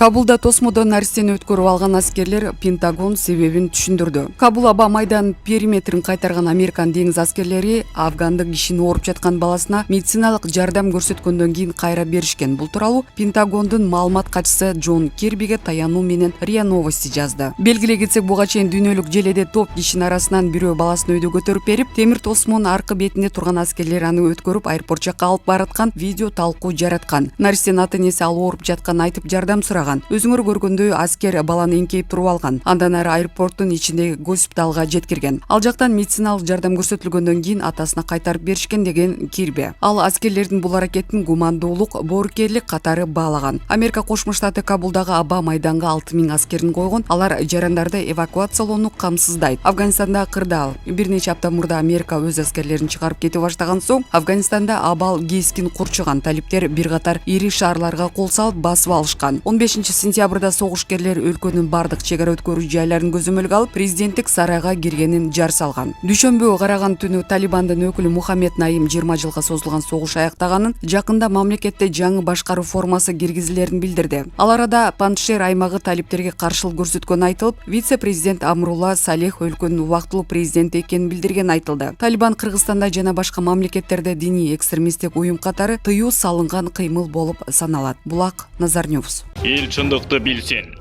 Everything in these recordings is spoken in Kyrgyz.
Кабулда тосмодон нарсени өткөрүп алган аскерлер Пентагон себебин түшүндүрдү. Кабул аба майдан периметрин кайтарган Американ деңиз аскерлери афгандык кишини ооруп жаткан баласына медициналык жардам көрсөткөндөн кийин кайра беришкен. Бул тууралуу Пентагондун маалымат катчысы Джон Кирбиге таянуу менен РИА Новости жазды. Белгилей кетсек, буга чейин дүйнөлүк желеде топ кишинин арасынан бирөө баласын өйдө көтөрүп берип, темир тосмонун аркы бетинде турган аскерлер аны өткөрүп аэропорт жакка алып бараткан видео талкуу жараткан. Нарсенин ата-энеси ал ооруп жатканын айтып жардам сураган. Өзүңөр көргөндөй аскер баланы эңкейип туруп алган. Андан ары аэропорттун ичиндеги госпиталга жеткирген. Ал жактан медициналык жардам көрсөтүлгөндөн кийин атасына кайтарып беришкен деген Кирби. Ал аскерлердин бул аракетин гумандуулук, боорукерлик катары баалаган. Америка Кошмо Штаты Кабулдагы аба майданга 6000 аскерин койгон. Алар жарандарды эвакуациялоону камсыздайт. Афганистанда кырдаал. Бир нече апта мурда Америка өз аскерлерин чыгарып кете баштаган соң, Афганистанда абал кескин курчуган. Талиптер бир катар ири шаарларга кол салып басып алышкан. 15-сентябрда согушкерлер өлкөнүн бардык чек ара өткөрүү жайларын көзөмөлгө алып, президенттик сарайга киргенин жар салган. Дүйшөмбү караган түнү Талибандын өкүлү Мухаммед Наим 20 жылга созулган согуш аяктаганын, жакында мамлекетте жаңы башкаруу формасы киргизилерин билдирди. Ал арада Паншер аймагы талиптерге каршылык көрсөткөнү айтылып, вице-президент Амрула Салех өлкөнүн убактылуу президенти экенин билдирген айтылды. Талибан Кыргызстанда жана башка мамлекеттерде диний экстремисттик уюм катары тыюу салынган кыймыл болуп саналат. Булак Назар Ньюс. Эл чындыкты билсин.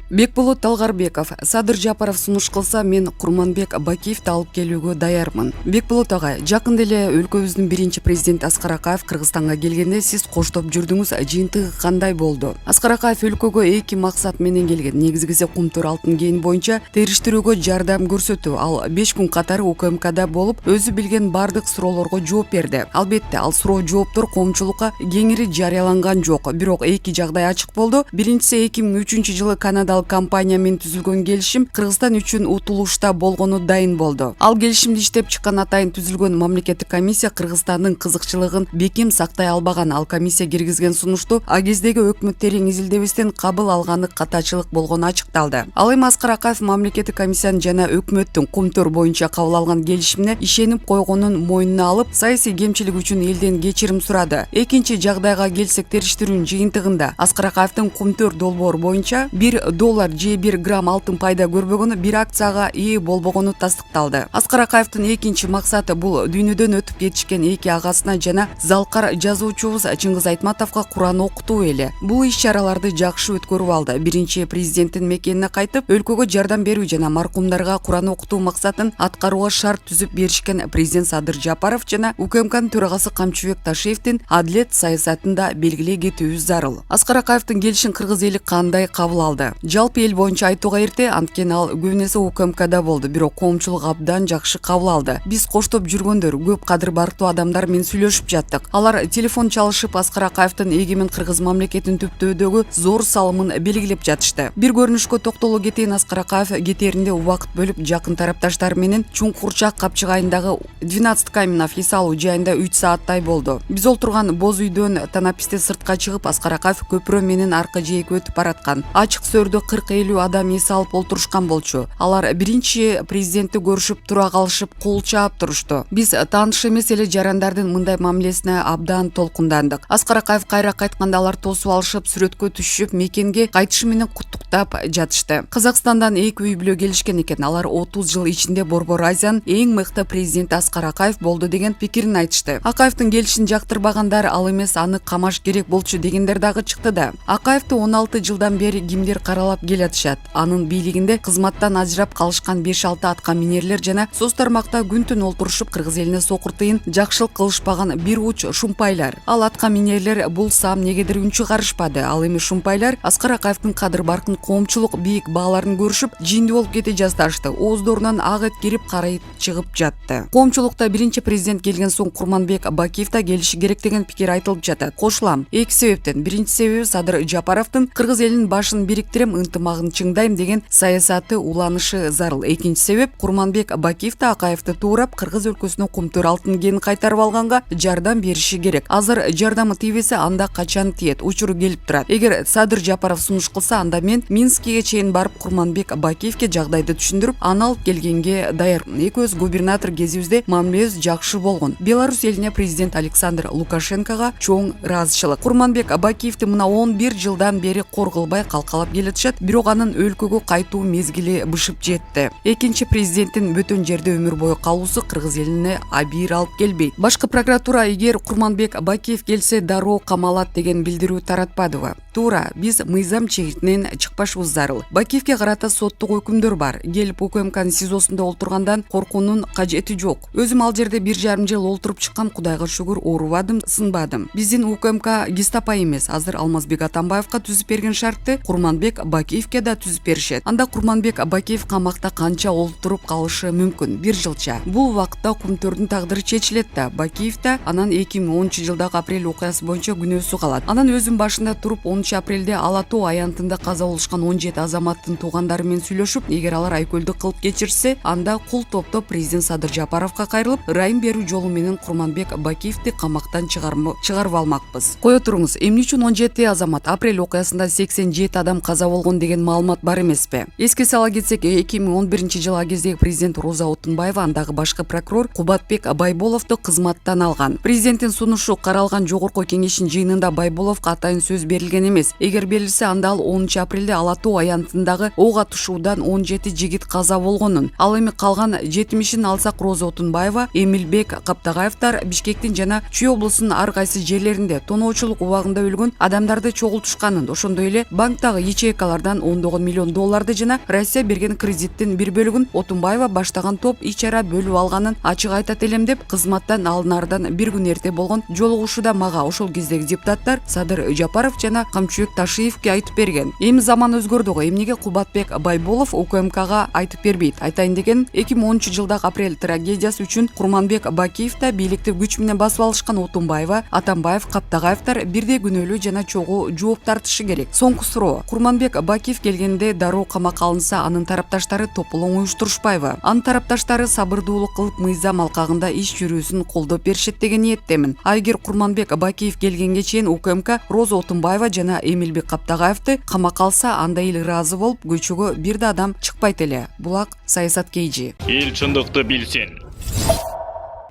Бекболот Талгарбеков: Садыр Жапаров сунуш кылса, мен Курманбек Бакиевди алып келүүгө даярмын. Бекболот ага, жакында эле өлкөбүздүн биринчи президенти Аскар Акаев Кыргызстанга келгенде сиз коштоп жүрдүңүз, жыйынтыгы кандай болду? Аскар Акаев өлкөгө эки максат менен келген. Негизгиси Кумтөр алтын кейин боюнча териштирүүгө жардам көрсөтүү. Ал 5 күн катары УКМКда болуп, өзү билген бардык суроолорго жооп берди. Албетте, ал суроо жооптор коомчулукка кеңири жарыяланган жок, бирок эки жагдай ачык болду. Биринчиси 2003 жылы Канадалык компания менен түзүлгөн келишим Кыргызстан үчүн утулушта болгону дайын болду. Ал келишимди иштеп чыккан атайын түзүлгөн мамлекеттик комиссия Кыргызстандын кызыкчылыгын бекем сактай албаган. Ал комиссия киргизген сунушту а кездеги өкмөт терең изилдебестен кабыл алганы катачылык болгону ачыкталды. Ал эми Аскар Акаев мамлекеттик комиссиянын жана өкмөттүн Кумтөр боюнча кабыл алган келишимине ишенип койгонун мойнуна алып, саясий кемчилик үчүн элден кечирим сурады. Экинчи жагдайга келсек, териштирүүнүн жыйынтыгында Аскар Акаевдин Кумтөр долбоору боюнча $1 же 1 грамм алтын пайда көрбөгөнү, бир акцияга ээ болбогону тастыкталды. Аскар Акаевдин экинчи максаты бул дүйнөдөн өтүп кетишкен эки агасына жана залкар жазуучубуз Чыңгыз Айтматовго Куран окутуу эле. Бул иш-чараларды жакшы өткөрүп алды. Биринчи президенттин мекенине кайтып, өлкөгө жардам берүү жана маркумдарга Куран окутуу максатын аткарууга шарт түзүп беришкен президент Садыр Жапаров жана УКМКнын төрагасы Камчыбек Ташиевдин адилет саясатында белгилей кетүүбүз зарыл. Аскар Акаевдин келишин кыргыз эли кандай кабыл алды? Жалпы эл боюнча айтууга эрте, анткени ал көбүнесе УКМКда болду, бирок коомчулук абдан жакшы кабыл алды. Биз коштоп жүргөндөр, көп кадыр бартуу адамдар менен сүйлөшүп жаттык. Алар телефон чалышып, Аскар Акаевдин эгемен Кыргыз мамлекетинин түптөөдөгү зор салымын белгилеп жатышты. Бир көрүнүшкө токтоло кетейин. Аскар Акаев кетээринде убакыт бөлүп, жакын тарапташтары менен Чуңкурчак Капчык айындагы 12 Каминов эс алуу жайында 3 сааттай болду. Биз олтурган боз үйдөн танаписте сыртка чыгып, Аскар Акаев көпүрө менен аркы жээкке өтүп бараткан. Ачык сөрдө 40-50 адам эс алып олтурушкан болчу. Алар биринчи президентти көрүшүп тура калышып, кол чаап турушту. Биз тааныш эмес эле жарандардын мындай мамилесине абдан толкундандык. Аскар Акаев кайра кайтканда алар тосуп алышып, сүрөткө түшүп, мекенге кайтышы менен куттуктап жатышты. Казакстандан эки үй бүлө келишкен экен. Алар 30 жыл ичинде Борбор Азиянын эң мыкты президенти Аскар Акаев болду деген пикирин айтышты. Акаевдин келишин жактырбагандар, ал эмес, аны камаш керек болчу дегендер дагы чыкты да. Акаевди 16 жылдан бери кимдер каралап келатышат? Анын бийлигинде кызматтан ажырап калышкан 5-6 атка минерлер жана соц тармакта күн-түн олтурушуп кыргыз элине сокур тыйын жакшылык кылышпаган бир уч шумпайлар. Ал атка минерлер бул саам негедир үн чыгарышпады. Ал эми шумпайлар Аскар Акаевдин кадыр баркын коомчулук бийик бааларын көрүшүп, жиндүү болуп кете жаздашты. Ооздорунан ак эт кирип, карайып чыгып жатты. Коомчулукта биринчи президент келген соң Курманбек Бакиев да келиши керек деген пикир айтылып жатат. Кошулам. Эки себептен. Биринчи себеби Садыр Жапаровдун кыргыз элинин башын бириктирем, ынтымагын чыңдайм деген саясаты уланышы зарыл. Экинчи себеп Курманбек Бакиев да Акаевди туурап Кыргыз өлкөсүнө кумтөр алтын кенин кайтарып алганга жардам бериши керек. Азыр жардамы тийбесе анда качан тиет, учуру келип турат. Эгер Садыр Жапаров сунуш кылса, анда мен Минскиге чейин барып Курманбек Бакиевке жагдайды түшүндүрүп, аны алып келгенге даярмын. Экөөбүз губернатор кезибизде мамилебиз жакшы болгон. Беларусь элине президент Александр Лукашенкого чоң ыраазычылык. Курманбек Бакиевди мына 11 жылдан бери кор кылбай калкалап келатышат, бирок анын өлкөгө кайтуу мезгили бышып жетти. Экинчи президенттин бөтөн жерде өмүр бою калуусу Кыргыз элине абийир алып келбейт. Башкы прокуратура эгер Курманбек Бакиев келсе дароо камалат деген билдирүү таратпадыбы? Туура, биз мыйзам чегитинен чыкпашыбыз зарыл. Бакиевке карата соттук өкүмдөр бар. Келип УКМКнын СИЗОсунда олтургандан коркуунун кажети жок. Өзүм ал жерде 1,5 жыл олтуруп чыккам, Кудайга шүгүр, оорубадым, сынбадым. Биздин УКМК Гестапо эмес. Азыр Алмазбек Атамбаевка түзүп берген шартты Курманбек Бакиевке да түзүп беришет. Анда Курманбек Бакиев камакта канча олтуруп калышы мүмкүн? 1 жылча. Бул убакытта кумтөрдүн тагдыры чечилет да. Бакиев да анан 2010-жылдагы апрель окуясы боюнча күнөөсү калат. Анан өзүм башында туруп 10 апрелде Ала Тоо аянтында каза болушкан 17 азаматтын туугандары менен сүйлөшүп, эгер алар айкөлдүк кылып кечирсе, анда кул топтоп президент Садыр Жапаровго кайрылып, ырайым берүү жолу менен Курманбек Бакиевди камактан чыгарып алмакпыз. Кое туруңуз, эмне үчүн 17 азамат, апрель окуясында 87 адам каза болгон деген маалымат бар эмеспи? Эске сала кетсек, 2011-жылы кездеги президент Роза Отунбаева андагы башкы прокурор Кубатбек Байболовду кызматтан алган. Президенттин сунушу каралган жогорку кеңештин жыйынында Байболовго атайын сөз берилген эмес. Эгер берилсе, анда ал 10 апрелде Ала Тоо аянтындагы ок атышуудан 17 жигит каза болгонун, ал эми калган 70-ин алсак Роза Отунбаева, Эмилбек Каптагаевтар Бишкектин жана Чүй облусунун ар кайсы жерлеринде тоноочулук убагында өлгөн адамдарды чогултушканын, ошондой эле банктагы ячейкалардан $10 миллион жана Россия берген кредиттин бир бөлүгүн Отунбаева баштаган топ ичара бөлүп алганын ачык айтат элем деп, кызматтан алынардан бир күн эрте болгон жолугушууда мага ошол кездеги депутаттар Садыр Жапаров жана Камчыбек Ташиевке айтып берген. Эми заман өзгөрдү го, эмнеге Кубатбек Байболов УКМКга айтып бербейт? Айтайын деген, 2010-жылдагы апрель трагедиясы үчүн Курманбек Бакиев да бийликти күч менен басып алышкан Отунбаева, Атамбаев, Каптагаевтар бирдей күнөөлүү жана чогуу жооп тартышы керек. Соңку суроо: Курманбек Бакиев келгенде дароо камакка алынса, анын тарапташтары тополоң уюштурушпайбы? Анын тарапташтары сабырдуулук кылып мыйзам алкагында иш жүрүүсүн колдоп беришет деген ниеттемин. А эгер Курманбек Бакиев келгенге чейин УКМК Роза Отунбаева жана Эмилбек Каптагаевди камакка алса, анда эл ыраазы болуп, көчөгө бир да адам чыкпайт эле. Булак саясат кейжи. Эл чындыкты билсин.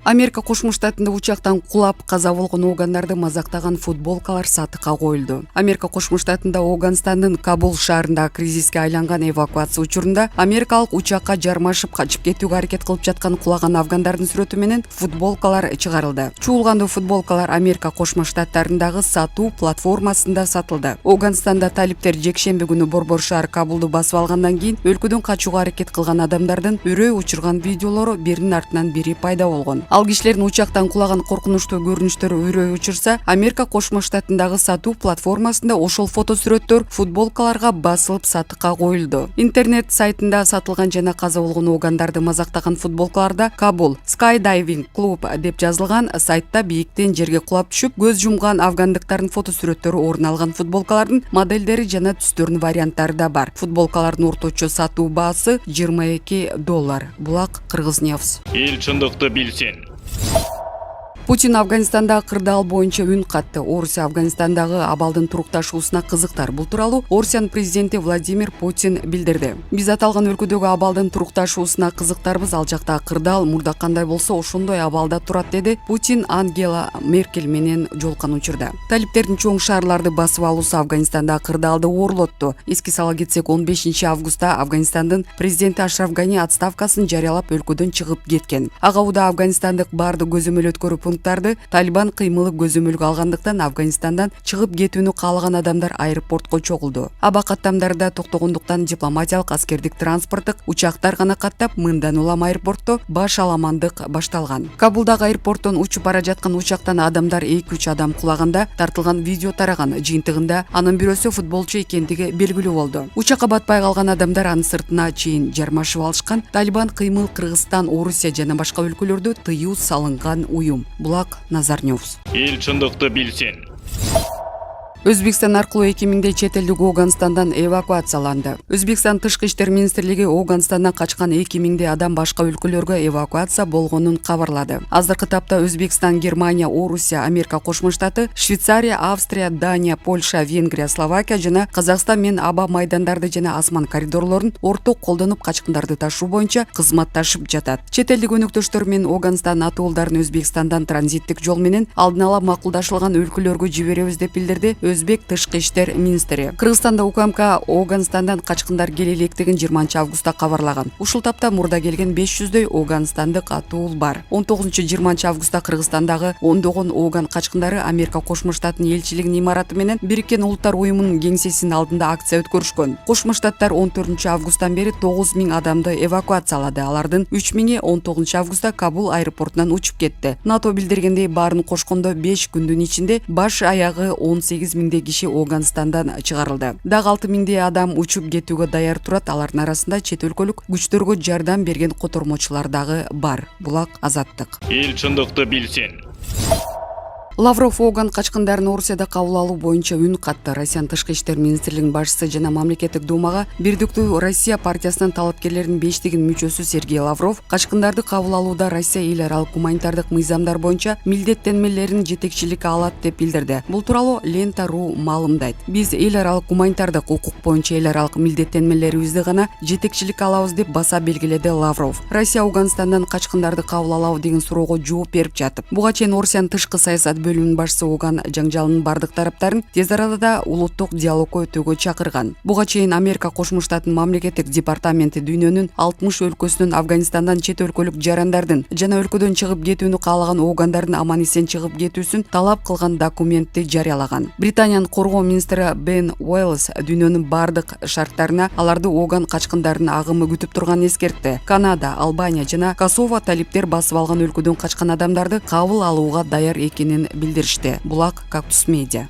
Америка Кошмо Штатында учактан кулап каза болгон оогандарды мазактаган футболкалар сатыкка коюлду. Америка Кошмо Штатында Оганстандын Кабул шаарында кризиске айланган эвакуация учурунда америкалык учакка жармашып качып кетүүгө аракет кылып жаткан кулаган афгандардын сүрөтү менен футболкалар чыгарылды. Чуулгандуу футболкалар Америка Кошмо Штаттарындагы сатуу платформасында сатылды. Оганстанда талиптер жекшемби күнү борбор шаар Кабулду басып алгандан кийин өлкөдөн качууга аракет кылган адамдардын үрөө учурган видеолору биринин артынан бири пайда болгон. Ал кишилердин учактан кулаган коркунучтуу көрүнүштөрү үрөө учурса, Америка Кошмо Штатындагы сатуу платформасында ошол фото сүрөттөр футболкаларга басылып сатыкка коюлду. Интернет сайтында сатылган жана каза болгон оогандарды мазактаган футболкаларда Кабул Skydiving Club деп жазылган. Сайтта бийиктен жерге кулап түшүп көз жумган афгандыктардын фото сүрөттөрү орун алган футболкалардын модельдери жана түстөрүнүн варианттары да бар. Футболкалардын орточо сатуу баасы $22. Булак Кыргыз News. Эл чындыкты билсин. Путин Афганистандагы кырдаал боюнча үн катты. Орусия Афганистандагы абалдын турукташуусуна кызыктар. Бул тууралуу Орусиянын президенти Владимир Путин билдирди. Биз аталган өлкөдөгү абалдын турукташуусуна кызыктарбыз. Ал жакта кырдаал мурда кандай болсо ошондой абалда турат, деди Путин Ангела Меркель менен жолуккан учурда. Талиптердин чоң шаарларды басып алуусу Афганистандагы кырдаалды оорлотту. Эске сала кетсек, 15 августта Афганистандын президенти Ашраф Гани отставкасын жарыялап өлкөдөн чыгып кеткен. Ага учурда афганистандык барды көзөмөл өткөрүү пункттарды Талибан кыймылы көзөмөлгө алгандыктан Афганистандан чыгып кетүүнү каалаган адамдар аэропортко чогулду. Аба каттамдарда токтогондуктан дипломатиялык, аскердик, транспорттук учактар гана каттап, мындан улам аэропортто баш аламандык башталган. Кабулдагы аэропорттон учуп бара жаткан учактан адамдар 2-3 адам кулаганда тартылган видео тараган. Жыйынтыгында анын бирөөсү футболчу экендиги белгилүү болду. Учакка батпай калган адамдар анын сыртына чейин жармашып алышкан. Талибан кыймыл Кыргызстан, Орусия жана башка өлкөлөрдө тыюу салынган уюм. Булак Назар News. Эл чындыкты билсин. Өзбекстан аркылуу 2000-де чет элдик Ооганстандан эвакуацияланды. Өзбекстан тышкы иштер министрлиги Ооганстандан качкан 2000-де адам башка өлкөлөргө эвакуация болгонун кабарлады. Азыркы тапта Өзбекстан, Германия, Орусия, Америка Кошмо Штаты, Швейцария, Австрия, Дания, Польша, Венгрия, Словакия жана Казакстан мен аба майдандарды жана асман коридорлорун орток колдонуп качкындарды ташуу боюнча кызматташып жатат. Чет элдик өнөктөштөр менен Ооганстан атуулдарын Өзбекстандан транзиттик жол менен алдын ала макулдашылган өлкөлөргө жиберебиз деп билдирди Өзбек тышкы иштер министри. Кыргызстанда УКМК Ооганстандан качкындар келе электигин 20-августта кабарлаган. Ушул тапта мурда келген 500дөй Ооганстандык атуул бар. 19-20 августта Кыргызстандагы ондогон Ооган качкындары Америка Кошмо Штатынын элчилигинин имараты менен Бириккен Улуттар уюмунун кеңсесинин алдында акция өткөрүшкөн. Кошмо Штаттар 14-августтан бери 9000 адамды эвакуациялады. Алардын 3000-и 19-августта Кабул аэропортунан учуп кетти. НАТО билдиргендей баарын кошкондо 5 күндүн ичинде баш аягы 18.000 киши Ооганстандан чыгарылды. Дагы 6000 адам учуп кетүүгө даяр турат. Алардын арасында чет өлкөлүк күчтөргө жардам берген котормочулар дагы бар. Булак Азаттык. Эл чындыкты билсин. Лавров Ооган качкындарын Орусияда кабыл алуу боюнча үн катты. Россиянын тышкы иштер министрлигинин башчысы жана мамлекеттик думага Бирдиктүү Россия партиясынын талапкерлеринин 5-тигинин мүчөсү Сергей Лавров качкындарды кабыл алууда Россия эл аралык гуманитардык мыйзамдар боюнча милдеттенмелерин жетекчиликке алат деп билдирди. Бул тууралуу Лента.ру маалымдайт. Биз эл аралык гуманитардык укук боюнча эл аралык милдеттенмелерибизди гана жетекчиликке алабыз деп баса белгиледи Лавров. Россия Ооганстандан качкындарды кабыл алабы деген суроого жооп берип жатып. Буга чейин Орусиянын тышкы саясат бөлүмүнүн башчысы Ооган жаңжалынын бардык тараптарын тез арада улуттук диалогко өтүүгө чакырган. Буга чейин Америка Кошмо Штатынын мамлекеттик департаменти дүйнөнүн 60 өлкөсүнүн Афганистандан чет өлкөлүк жарандардын жана өлкөдөн чыгып кетүүнү каалаган Оогандардын аман-эсен чыгып кетүүсүн талап кылган документти жарыялаган. Британиянын коргоо министри Бен Уэллс дүйнөнүн бардык шарттарына аларды Ооган качкындарынын агымы күтүп турганын эскертти. Канада, Албания жана Косово талиптер басып алган өлкөдөн качкан адамдарды кабыл алууга даяр экенин билдиришти. Булак Кактус Медиа.